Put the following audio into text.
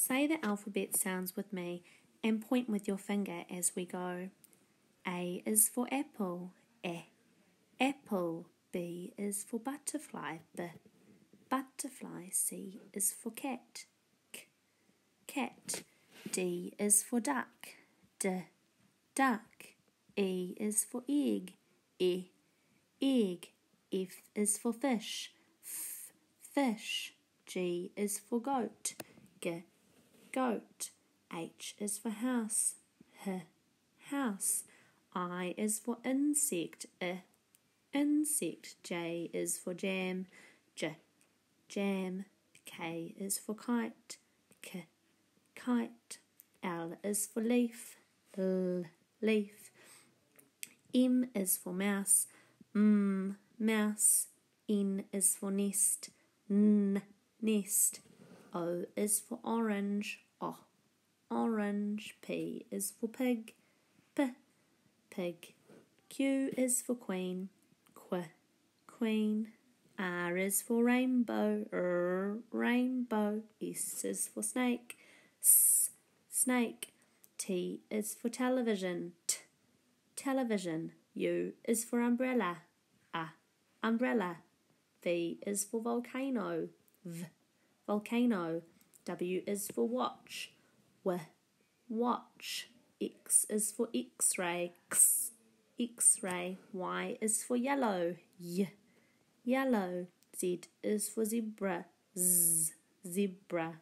Say the alphabet sounds with me and point with your finger as we go. A is for apple, apple. B is for butterfly, butterfly. C is for cat, cat. D is for duck, duck. E is for egg, egg. F is for fish, fish. G is for goat, goat. H is for house, house. I is for insect, insect. J is for jam, jam. K is for kite, kite. L is for leaf, leaf. M is for mouse, mouse. N is for nest, nest. O is for orange, orange. P is for pig, pig. Q is for queen, queen. R is for rainbow, rainbow. S is for snake, snake. T is for television, television. U is for umbrella, umbrella. V is for volcano, volcano. W is for watch, watch. X is for x-ray, x-ray. Y is for yellow, yellow. Z is for zebra, zebra.